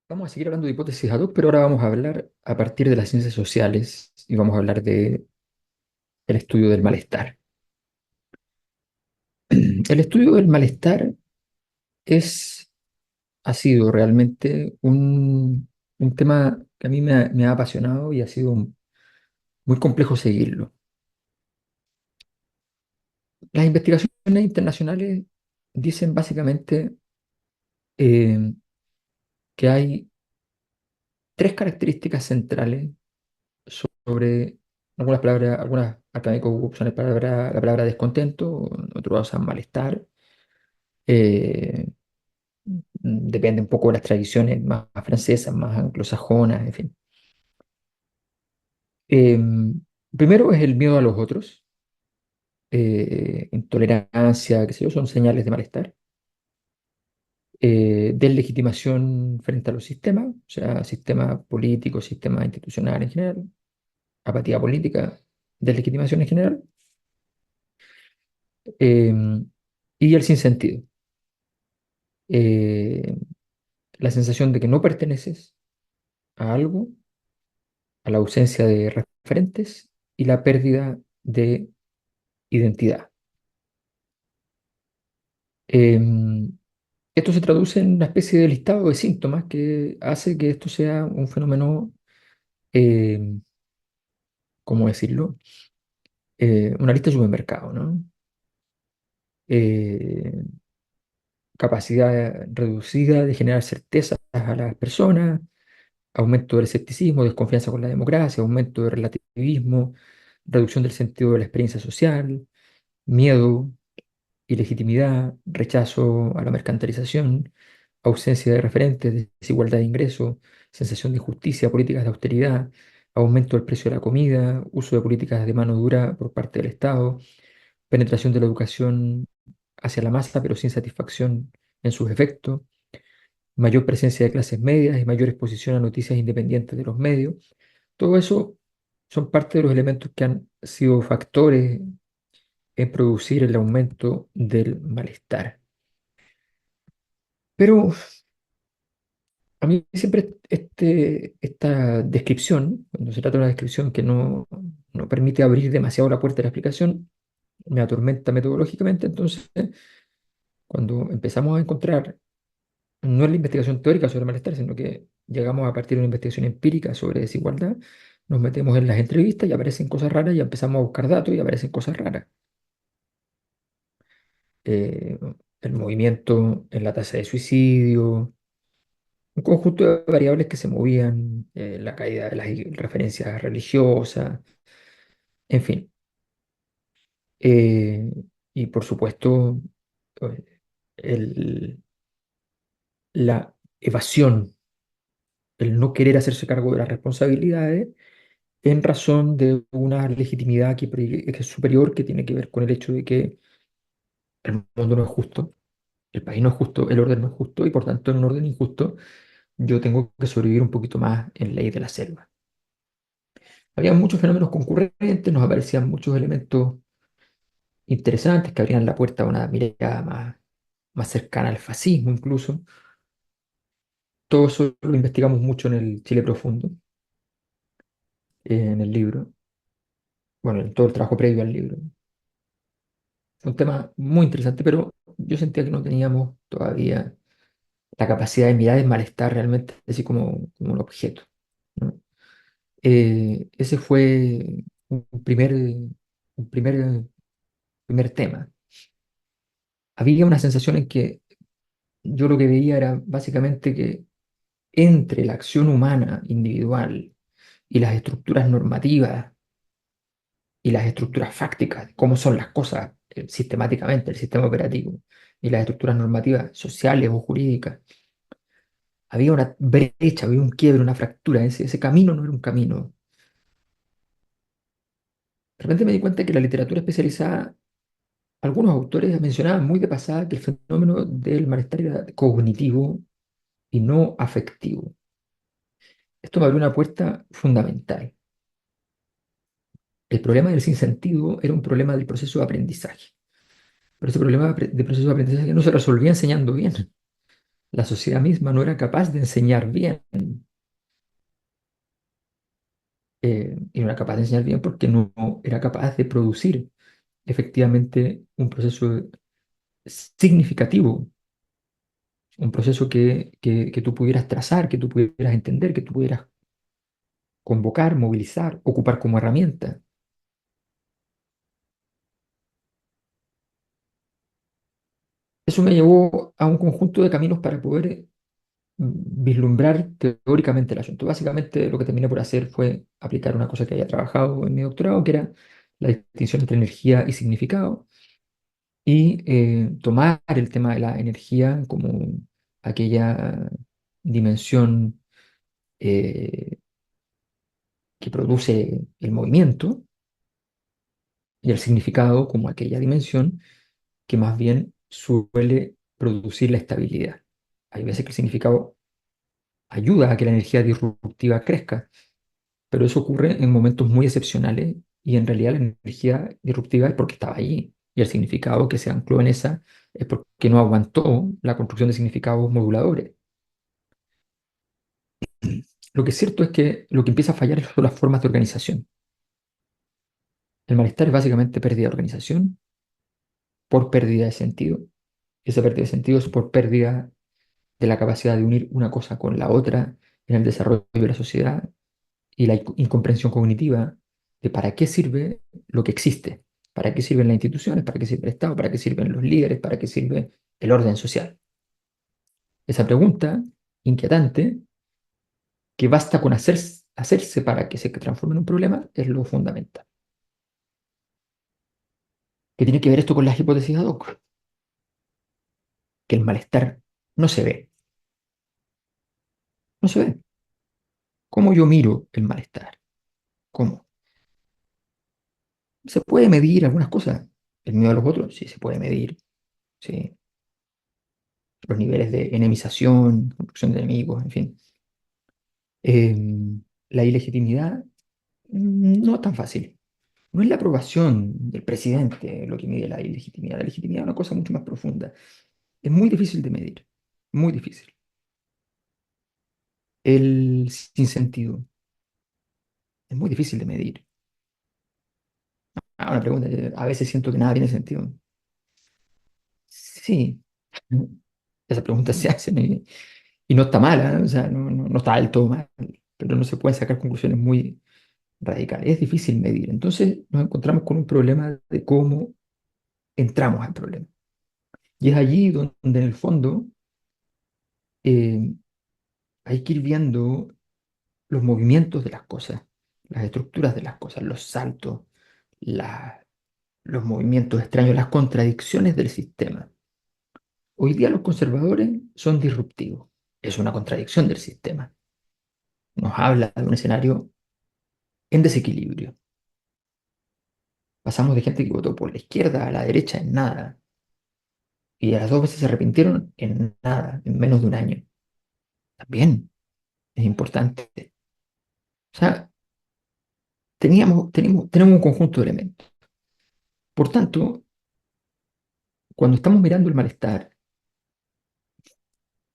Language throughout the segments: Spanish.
Vamos a seguir hablando de hipótesis ad hoc, pero ahora vamos a hablar a partir de las ciencias sociales y vamos a hablar de el estudio del malestar. El estudio del malestar es, ha sido realmente un tema que a mí me ha apasionado y ha sido muy complejo seguirlo. Las investigaciones internacionales dicen básicamente eh, que hay tres características centrales sobre algunas palabras, algunos académicos usan la palabra descontento, otros usan malestar. eh, Depende un poco de las tradiciones más francesas, más anglosajonas, en fin. Primero es el miedo a los otros, intolerancia, qué sé yo, son señales de malestar. Deslegitimación frente a los sistemas, o sea, sistema político, sistema institucional en general, apatía política, deslegitimación en general, em, y el sinsentido, eh, la sensación de que no perteneces a algo, a la ausencia de referentes y la pérdida de identidad. Em, Esto se traduce en una especie de listado de síntomas que hace que esto sea un fenómeno, em, ¿cómo decirlo? Una lista de supermercado, ¿no? Eh, Capacidad reducida de generar certezas a las personas, aumento del escepticismo, desconfianza con la democracia, aumento del relativismo, reducción del sentido de la experiencia social, miedo, ilegitimidad, rechazo a la mercantilización, ausencia de referentes, desigualdad de ingreso, sensación de injusticia, políticas de austeridad, aumento del precio de la comida, uso de políticas de mano dura por parte del Estado, penetración de la educación hacia la masa pero sin satisfacción en sus efectos, mayor presencia de clases medias y mayor exposición a noticias independientes de los medios. Todo eso son parte de los elementos que han sido factores en producir el aumento del malestar. Pero a mí siempre esta descripción, cuando se trata de una descripción que no permite abrir demasiado la puerta de la explicación, me atormenta metodológicamente. Entonces, cuando empezamos a encontrar, no es la investigación teórica sobre malestar, sino que llegamos a partir de una investigación empírica sobre desigualdad, nos metemos en las entrevistas y aparecen cosas raras y empezamos a buscar datos y aparecen cosas raras. Eh, el movimiento en la tasa de suicidio, un conjunto de variables que se movían, la caída de las referencias religiosas, en fin. Eh, y por supuesto, eh, el- la evasión, el no querer hacerse cargo de las responsabilidades en razón de una legitimidad que es superior, que tiene que ver con el hecho de que el mundo no es justo, el país no es justo, el orden no es justo, y por tanto, en un orden injusto, yo tengo que sobrevivir un poquito más en ley de la selva. Había muchos fenómenos concurrentes, nos aparecían muchos elementos interesantes que abrían la puerta a una mirada más cercana al fascismo incluso. Todo eso lo investigamos mucho en el Chile Profundo, en el libro, bueno, en todo el trabajo previo al libro. Fue un tema muy interesante, pero yo sentía que no teníamos todavía la capacidad de mirar el malestar realmente así como un objeto, ¿no? Ese fue un primer tema. Había una sensación en que yo lo que veía era básicamente que entre la acción humana individual y las estructuras normativas y las estructuras fácticas, cómo son las cosas sistemáticamente, el sistema operativo, y las estructuras normativas sociales o jurídicas, había una brecha, había un quiebre, una fractura. Ese camino no era un camino. De repente me di cuenta que la literatura especializada, algunos autores mencionaban muy de pasada que el fenómeno del malestar era cognitivo y no afectivo. Esto me abrió una puerta fundamental. El problema del sinsentido era un problema del proceso de aprendizaje. Pero ese problema de proceso de aprendizaje no se resolvía enseñando bien. La sociedad misma no era capaz de enseñar bien, y no era capaz de enseñar bien porque no era capaz de producir efectivamente un proceso significativo, un proceso que tú pudieras trazar, que tú pudieras entender, que tú pudieras convocar, movilizar, ocupar como herramienta. Eso me llevó a un conjunto de caminos para poder vislumbrar teóricamente el asunto. Básicamente lo que terminé por hacer fue aplicar una cosa que había trabajado en mi doctorado, que era la distinción entre energía y significado, y tomar el tema de la energía como aquella dimensión eh, que produce el movimiento y el significado como aquella dimensión que más bien suele producir la estabilidad. Hay veces que el significado ayuda a que la energía disruptiva crezca, pero eso ocurre en momentos muy excepcionales y en realidad la energía disruptiva es porque estaba allí y el significado que se ancló en esa es porque no aguantó la construcción de significados moduladores. Lo que es cierto es que lo que empieza a fallar son las formas de organización. El malestar es básicamente pérdida de organización por pérdida de sentido. Y esa pérdida de sentido es por pérdida de la capacidad de unir una cosa con la otra en el desarrollo de la sociedad y la incomprensión cognitiva de para qué sirve lo que existe, para qué sirven las instituciones, para qué sirve el Estado, para qué sirven los líderes, para qué sirve el orden social. Esa pregunta inquietante, que basta con hacerse para que se transforme en un problema, es lo fundamental. ¿Qué tiene que ver esto con las hipótesis ad hoc? Que el malestar no se ve, no se ve. ¿Cómo yo miro el malestar? ¿Cómo? ¿Se puede medir algunas cosas? ¿El miedo a los otros? Sí, se puede medir. Sí. Los niveles de enemización, construcción de enemigos, en fin. La ilegitimidad, no es tan fácil. No es la aprobación del presidente lo que mide la ilegitimidad. La legitimidad es una cosa mucho más profunda. Es muy difícil de medir, muy difícil. El sinsentido es muy difícil de medir. Una pregunta, a veces siento que nada tiene sentido. Sí, esa pregunta se hace y no está mala, o sea, no está del todo mal, pero no se pueden sacar conclusiones muy radicales. Es difícil medir. Entonces nos encontramos con un problema de cómo entramos al problema. Y es allí donde en el fondo eh, hay que ir viendo los movimientos de las cosas, las estructuras de las cosas, los saltos, la- los movimientos extraños, las contradicciones del sistema. Hoy día los conservadores son disruptivos. Es una contradicción del sistema. Nos habla de un escenario en desequilibrio. Pasamos de gente que votó por la izquierda a la derecha en nada. Y a las dos veces se arrepintieron en nada, en menos de un año. También es importante. O sea, tenemos un conjunto de elementos. Por tanto, cuando estamos mirando el malestar,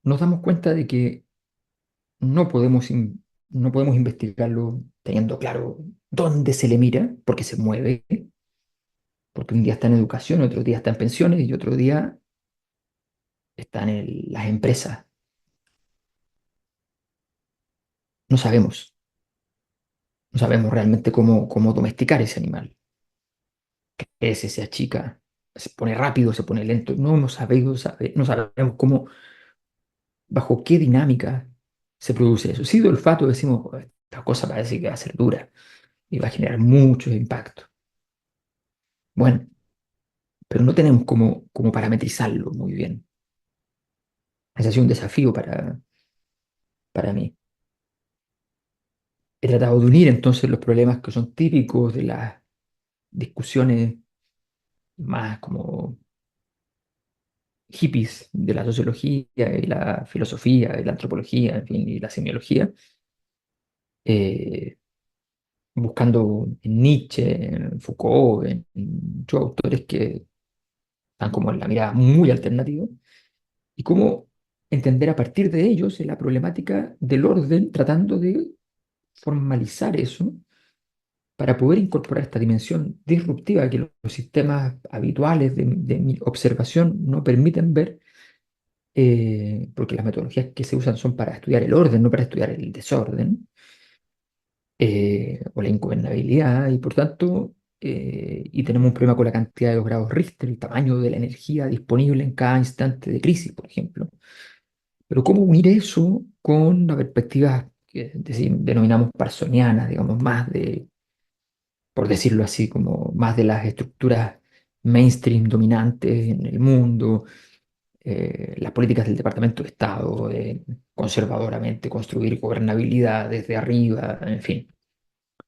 nos damos cuenta de que no podemos, no podemos investigarlo teniendo claro dónde se le mira, porque se mueve, porque un día está en educación, otro día está en pensiones y otro día está en las empresas. No sabemos, no sabemos realmente cómo domesticar ese animal. Crece, se achica, se pone rápido, se pone lento. No sabemos cómo, bajo qué dinámica se produce eso. Sí, de olfato decimos: "Oh, esta cosa parece que va a ser dura y va a generar muchos impactos". Bueno, pero no tenemos cómo parametrizarlo muy bien. Ese ha sido un desafío para mí. He tratado de unir entonces los problemas que son típicos de las discusiones más como hippies de la sociología y la filosofía y la antropología, en fin, y la semiología, eh, buscando en Nietzsche, en Foucault, en muchos autores que están como en la mirada muy alternativa, y cómo entender a partir de ellos la problemática del orden, tratando de formalizar eso para poder incorporar esta dimensión disruptiva que los sistemas habituales de mi observación no permiten ver, porque las metodologías que se usan son para estudiar el orden, no para estudiar el desorden, o la ingobernabilidad, y por tanto, y tenemos un problema con la cantidad de los grados Richter, el tamaño de la energía disponible en cada instante de crisis, por ejemplo. Pero ¿cómo unir eso con la perspectiva que denominamos parsoniana, digamos, más de, por decirlo así, como más de las estructuras mainstream dominantes en el mundo, las políticas del Departamento de Estado, de conservadoramente construir gobernabilidad desde arriba, en fin?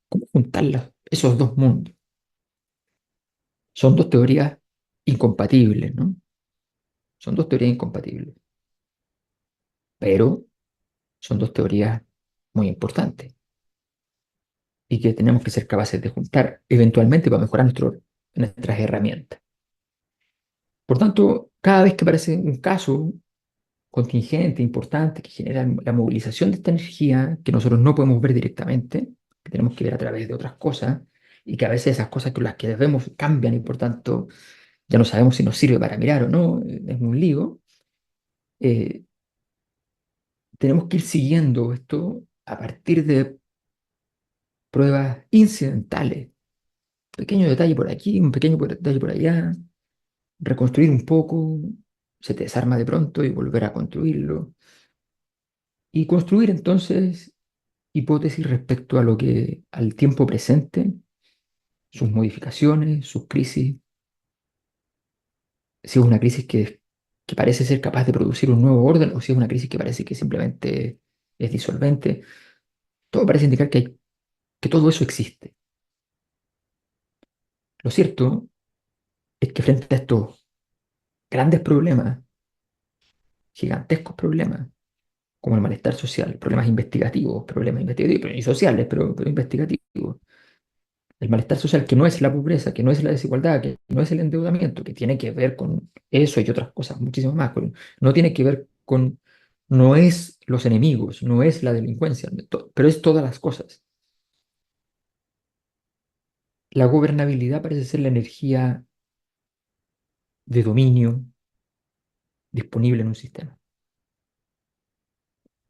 ¿Cómo juntar esos dos mundos? Son dos teorías incompatibles, ¿no? Son dos teorías incompatibles, pero son dos teorías muy importantes y que tenemos que ser capaces de juntar eventualmente para mejorar nuestras herramientas. Por tanto, cada vez que aparece un caso contingente, importante, que genera la movilización de esta energía que nosotros no podemos ver directamente, que tenemos que ver a través de otras cosas, y que a veces esas cosas con las que vemos cambian y por tanto ya no sabemos si nos sirve para mirar o no, es un lío. eh, Tenemos que ir siguiendo esto a partir de pruebas incidentales, pequeño detalle por aquí, un pequeño detalle por allá, reconstruir un poco, se te desarma de pronto y volver a construirlo. Y construir entonces hipótesis respecto a lo que, al tiempo presente, sus modificaciones, sus crisis, si es una crisis que parece ser capaz de producir un nuevo orden o si es una crisis que parece que simplemente es disolvente. Todo parece indicar que todo eso existe. Lo cierto es que frente a estos grandes problemas, gigantescos problemas, como el malestar social, problemas investigativos y sociales, pero investigativos, el malestar social que no es la pobreza, que no es la desigualdad, que no es el endeudamiento, que tiene que ver con eso y otras cosas muchísimo más, no tiene que ver con, no es los enemigos, no es la delincuencia, pero es todas las cosas. La gobernabilidad parece ser la energía de dominio disponible en un sistema,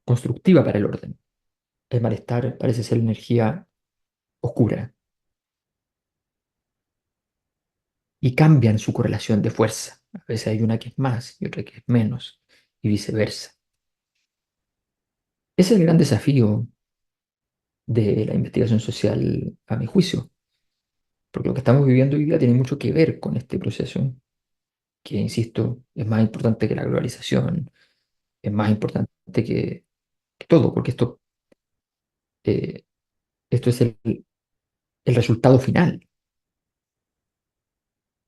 constructiva para el orden. El malestar parece ser la energía oscura y cambian su correlación de fuerza. A veces hay una que es más y otra que es menos, y viceversa. Ese es el gran desafío de la investigación social, a mi juicio, porque lo que estamos viviendo hoy día tiene mucho que ver con este proceso, que, insisto, es más importante que la globalización, es más importante que todo, porque eh, esto es el resultado final.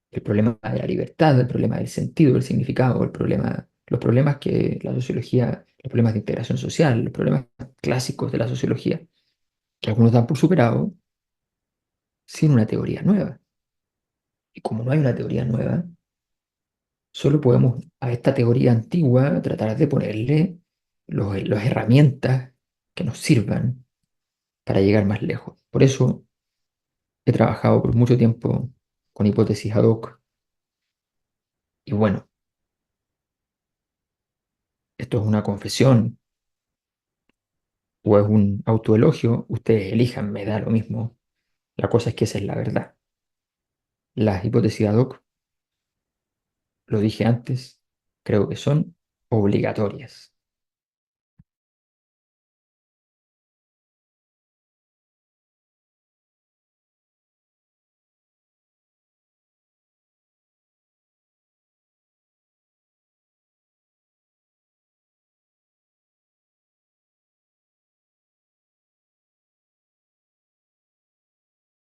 El problema de la libertad, el problema del sentido, del significado, los problemas que la sociología, los problemas de integración social, los problemas clásicos de la sociología, que algunos dan por superado sin una teoría nueva. Y como no hay una teoría nueva, solo podemos a esta teoría antigua tratar de ponerle las herramientas que nos sirvan para llegar más lejos. Por eso he trabajado por mucho tiempo con hipótesis ad hoc. Y bueno, esto es una confesión o es un autoelogio, ustedes elijan, me da lo mismo. La cosa es que esa es la verdad. Las hipótesis ad hoc, lo dije antes, creo que son obligatorias.